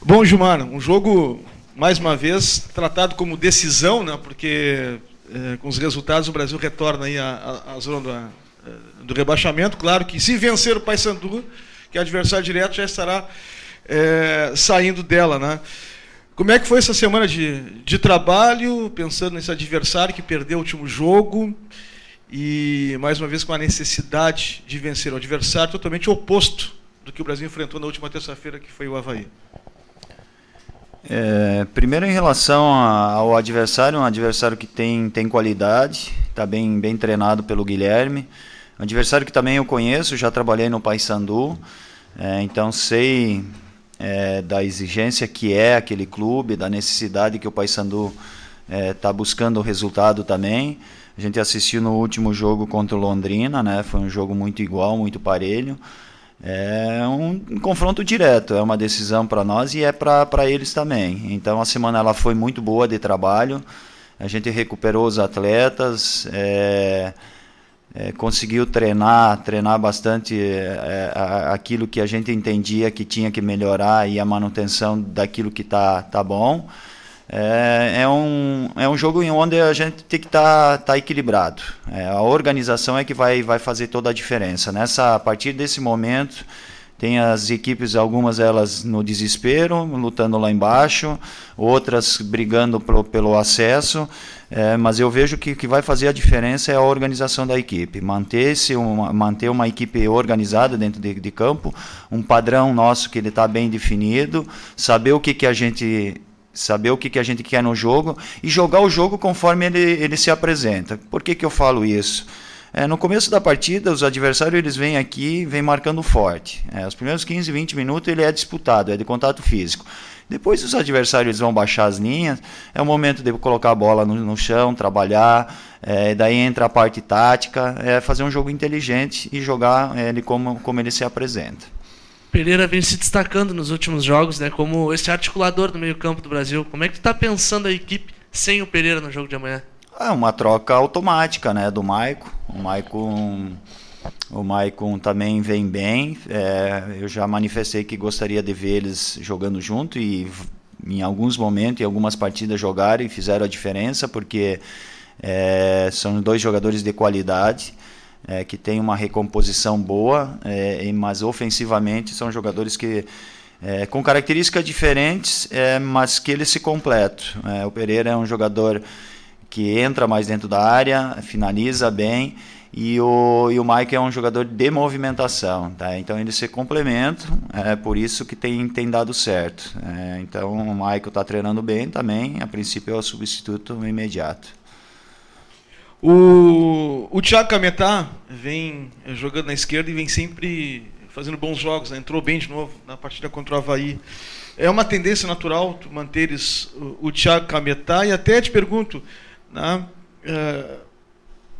Bom, Gilmar, um jogo, mais uma vez, tratado como decisão, né, porque com os resultados o Brasil retorna aí à zona do rebaixamento. Claro que se vencer o Paysandu, que é adversário direto, já estará saindo dela, né? Como é que foi essa semana de trabalho, pensando nesse adversário que perdeu o último jogo e, mais uma vez, com a necessidade de vencer o adversário totalmente oposto do que o Brasil enfrentou na última terça-feira, que foi o Avaí? Primeiro, em relação ao adversário, um adversário que tem qualidade, está bem treinado pelo Guilherme, um adversário que também eu conheço, já trabalhei no Paysandu, então sei da exigência que é aquele clube, da necessidade que o Paysandu está buscando o resultado também. A gente assistiu no último jogo contra o Londrina, né? Foi um jogo muito igual, muito parelho. É um confronto direto, é uma decisão para nós e é para eles também. Então a semana ela foi muito boa de trabalho, a gente recuperou os atletas, conseguiu treinar bastante aquilo que a gente entendia que tinha que melhorar e a manutenção daquilo que tá bom. É um jogo em onde a gente tem que tá equilibrado. A organização é que vai fazer toda a diferença. A partir desse momento, tem as equipes, algumas elas no desespero, lutando lá embaixo, outras brigando pelo acesso, mas eu vejo que o que vai fazer a diferença é a organização da equipe. Manter uma equipe organizada dentro de campo, um padrão nosso que ele está bem definido, saber o que a gente quer no jogo e jogar o jogo conforme ele se apresenta. Por que eu falo isso? No começo da partida, os adversários eles vêm aqui, vêm marcando forte. Os primeiros 15, 20 minutos ele é disputado, é de contato físico. Depois os adversários vão baixar as linhas, é o momento de colocar a bola no chão, trabalhar, daí entra a parte tática, fazer um jogo inteligente e jogar ele como ele se apresenta. Pereira vem se destacando nos últimos jogos, né, como esse articulador do meio-campo do Brasil. Como é que tu está pensando a equipe sem o Pereira no jogo de amanhã? Uma troca automática, né, do Maicon. O Maicon também vem bem. Eu já manifestei que gostaria de ver eles jogando junto e em alguns momentos, em algumas partidas jogaram e fizeram a diferença, porque são dois jogadores de qualidade. Que tem uma recomposição boa, mas ofensivamente são jogadores que com características diferentes, mas que eles se completam. O Pereira é um jogador que entra mais dentro da área, finaliza bem, e o Mike é um jogador de movimentação, tá? Então eles se complementam, por isso que tem dado certo. Então o Mike está treinando bem também, a princípio é o substituto imediato. O Thiago Cametá vem jogando na esquerda e vem sempre fazendo bons jogos, né? Entrou bem de novo na partida contra o Avaí. É uma tendência natural tu manteres o Thiago Cametá, e até te pergunto, né,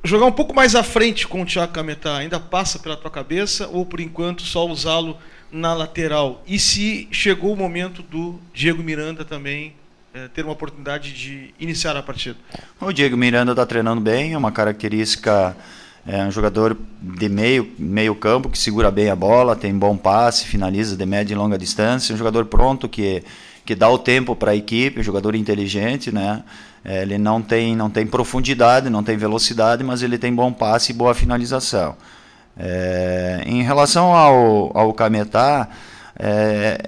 jogar um pouco mais à frente com o Thiago Cametá ainda passa pela tua cabeça, ou por enquanto só usá-lo na lateral? E se chegou o momento do Diego Miranda também ter uma oportunidade de iniciar a partida? O Diego Miranda está treinando bem, é uma característica, um jogador de meio campo, que segura bem a bola, tem bom passe, finaliza de média e longa distância, um jogador pronto que dá o tempo para a equipe, um jogador inteligente, né? Ele não tem profundidade, não tem velocidade, mas ele tem bom passe e boa finalização. Em relação ao Cametá,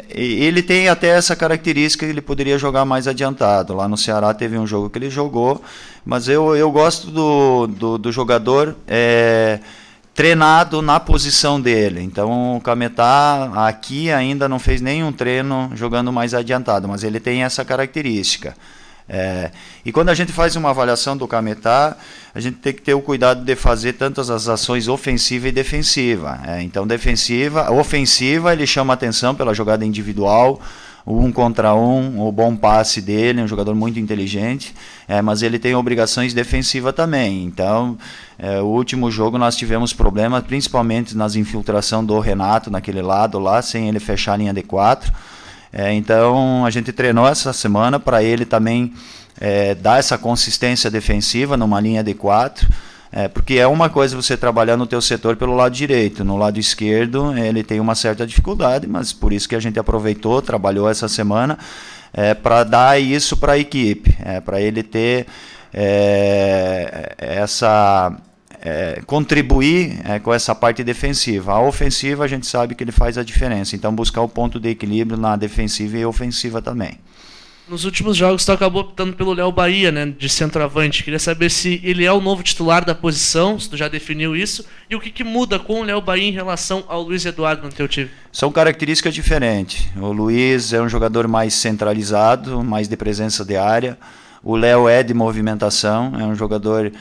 ele tem até essa característica que ele poderia jogar mais adiantado. Lá no Ceará teve um jogo que ele jogou, mas eu gosto do jogador treinado na posição dele. Então o Cametá aqui ainda não fez nenhum treino jogando mais adiantado, mas ele tem essa característica. E quando a gente faz uma avaliação do Cametá, a gente tem que ter o cuidado de fazer tantas as ações ofensiva e defensiva. Então ofensiva ele chama atenção pela jogada individual, o 1 contra 1, o bom passe dele, um jogador muito inteligente, mas ele tem obrigações defensivas também. Então o último jogo nós tivemos problemas, principalmente nas infiltrações do Renato naquele lado lá, sem ele fechar a linha de 4. Então a gente treinou essa semana para ele também dar essa consistência defensiva numa linha de 4, Porque é uma coisa você trabalhar no teu setor pelo lado direito, no lado esquerdo ele tem uma certa dificuldade, mas por isso que a gente aproveitou, trabalhou essa semana para dar isso para a equipe, para ele ter contribuir com essa parte defensiva. A ofensiva a gente sabe que ele faz a diferença, então buscar o ponto de equilíbrio na defensiva e ofensiva também. Nos últimos jogos tu acabou optando pelo Léo Bahia, né, de centroavante. Queria saber se ele é o novo titular da posição, se tu já definiu isso, e o que muda com o Léo Bahia em relação ao Luiz Eduardo no teu time. São características diferentes. O Luiz é um jogador mais centralizado, mais de presença de área. O Léo é de movimentação, é um jogador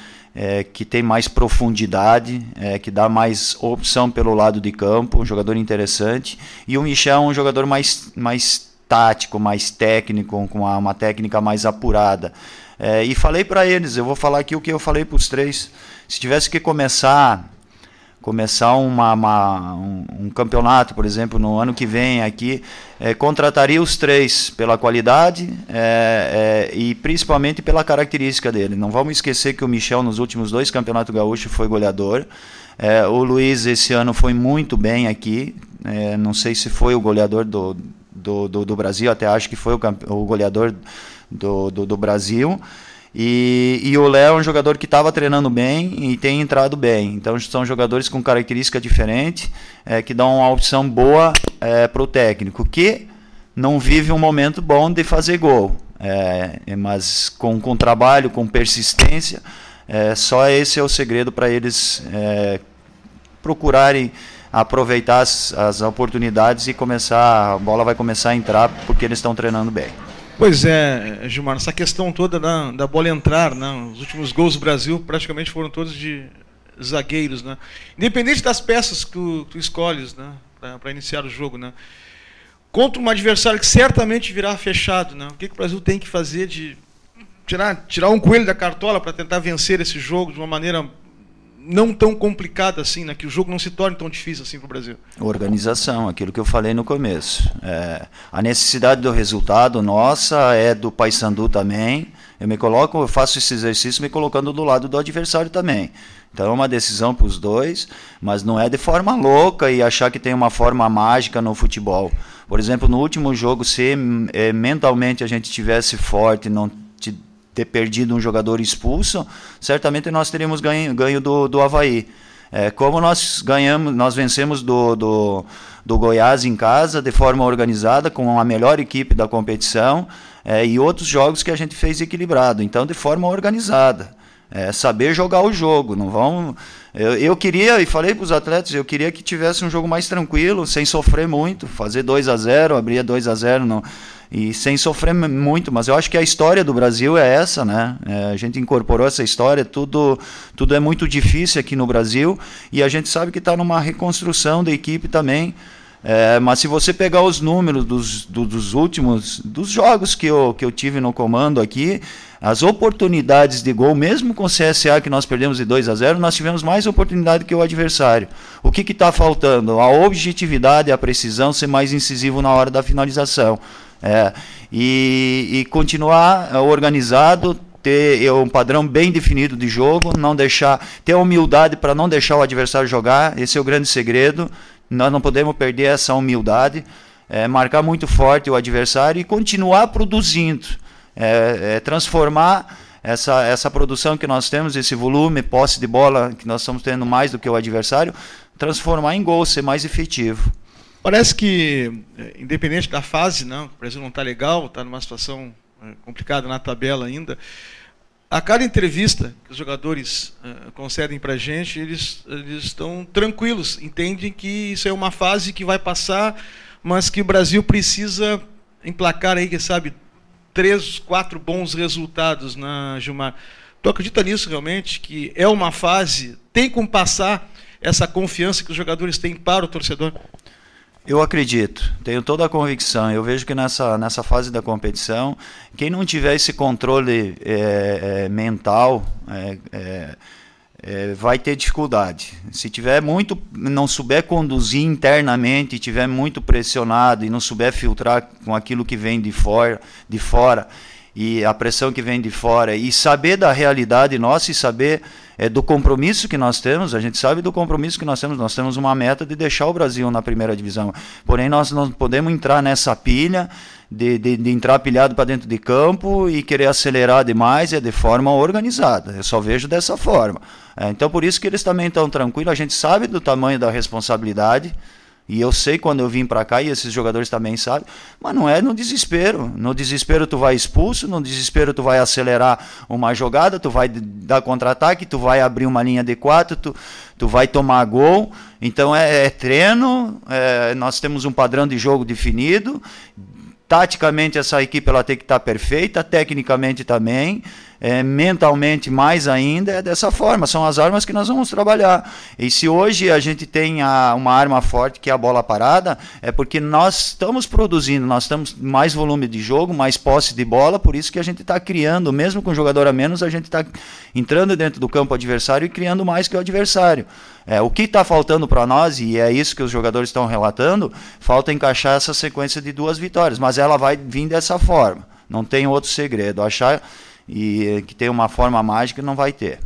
que tem mais profundidade, que dá mais opção pelo lado de campo, um jogador interessante. E o Michel é um jogador mais tático, mais técnico, com uma técnica mais apurada. E falei para eles, eu vou falar aqui o que eu falei para os três. Se tivesse que começar um campeonato, por exemplo, no ano que vem aqui, contrataria os três pela qualidade e principalmente pela característica dele. Não vamos esquecer que o Michel nos últimos 2 campeonatos gaúchos foi goleador. O Luiz esse ano foi muito bem aqui, não sei se foi o goleador do Brasil, até acho que foi o goleador do Brasil. E o Léo é um jogador que estava treinando bem e tem entrado bem. Então são jogadores com característica diferente, que dão uma opção boa para o técnico, que não vive um momento bom de fazer gol. Mas com trabalho, com persistência, só esse é o segredo para eles procurarem aproveitar as oportunidades e a bola vai começar a entrar porque eles estão treinando bem. Pois é, Gilmar, essa questão toda da bola entrar, né? Os últimos gols do Brasil praticamente foram todos de zagueiros, né? Independente das peças que tu escolhes, né? Para iniciar o jogo, né? Contra um adversário que certamente virá fechado, né? O que o Brasil tem que fazer de tirar um coelho da cartola para tentar vencer esse jogo de uma maneira não tão complicada assim, né? Que o jogo não se torne tão difícil assim para o Brasil. Organização, aquilo que eu falei no começo. A necessidade do resultado nossa é do Paysandu também. Eu faço esse exercício me colocando do lado do adversário também. Então é uma decisão para os dois, mas não é de forma louca e achar que tem uma forma mágica no futebol. Por exemplo, no último jogo, se mentalmente a gente estivesse forte, não ter perdido um jogador expulso, certamente nós teríamos ganho do Avaí. Como nós vencemos do Goiás em casa, de forma organizada, com a melhor equipe da competição, e outros jogos que a gente fez equilibrado, então de forma organizada. Saber jogar o jogo, não vão. Eu queria, e falei para os atletas, eu queria que tivesse um jogo mais tranquilo, sem sofrer muito, fazer 2-0, abrir 2-0 e sem sofrer muito, mas eu acho que a história do Brasil é essa, né? A gente incorporou essa história, tudo é muito difícil aqui no Brasil, e a gente sabe que está numa reconstrução da equipe também. Mas se você pegar os números dos jogos que eu tive no comando aqui, as oportunidades de gol, mesmo com o CSA que nós perdemos de 2-0, nós tivemos mais oportunidade que o adversário. O que está faltando? A objetividade, a precisão, ser mais incisivo na hora da finalização. E continuar organizado, ter um padrão bem definido de jogo, ter a humildade para não deixar o adversário jogar, esse é o grande segredo. Nós não podemos perder essa humildade, marcar muito forte o adversário e continuar produzindo, transformar essa produção que nós temos, esse volume, posse de bola que nós estamos tendo mais do que o adversário, transformar em gol, ser mais efetivo. Parece que, independente da fase, não, o Brasil não está legal, está numa situação complicada na tabela ainda. A cada entrevista que os jogadores concedem para a gente, eles estão tranquilos, entendem que isso é uma fase que vai passar, mas que o Brasil precisa emplacar aí, quem sabe, 3, 4 bons resultados, né, Gilmar? Tu acredita nisso realmente, que é uma fase, tem como passar essa confiança que os jogadores têm para o torcedor? Eu acredito, tenho toda a convicção. Eu vejo que nessa fase da competição, quem não tiver esse controle mental vai ter dificuldade. Se tiver não souber conduzir internamente, tiver muito pressionado e não souber filtrar com aquilo que vem de fora e a pressão que vem de fora, e saber da realidade nossa e saber do compromisso que nós temos. A gente sabe do compromisso que nós temos uma meta de deixar o Brasil na primeira divisão, porém nós não podemos entrar nessa pilha de entrar pilhado para dentro de campo e querer acelerar demais, de forma organizada. Eu só vejo dessa forma. Então por isso que eles também estão tranquilos, a gente sabe do tamanho da responsabilidade. E eu sei quando eu vim para cá, e esses jogadores também sabem, mas não é no desespero. No desespero tu vai expulso, no desespero tu vai acelerar uma jogada, tu vai dar contra-ataque, tu vai abrir uma linha de 4, tu vai tomar gol. Então é treino, nós temos um padrão de jogo definido. Taticamente essa equipe ela tem que estar perfeita, tecnicamente também, mentalmente mais ainda, é dessa forma, são as armas que nós vamos trabalhar. E se hoje a gente tem uma arma forte que é a bola parada, é porque nós estamos produzindo, nós temos mais volume de jogo, mais posse de bola, por isso que a gente está criando, mesmo com jogador a menos, a gente está entrando dentro do campo adversário e criando mais que o adversário. O que está faltando para nós, e é isso que os jogadores estão relatando, falta encaixar essa sequência de 2 vitórias, mas ela vai vir dessa forma, não tem outro segredo. Achar que tem uma forma mágica não vai ter.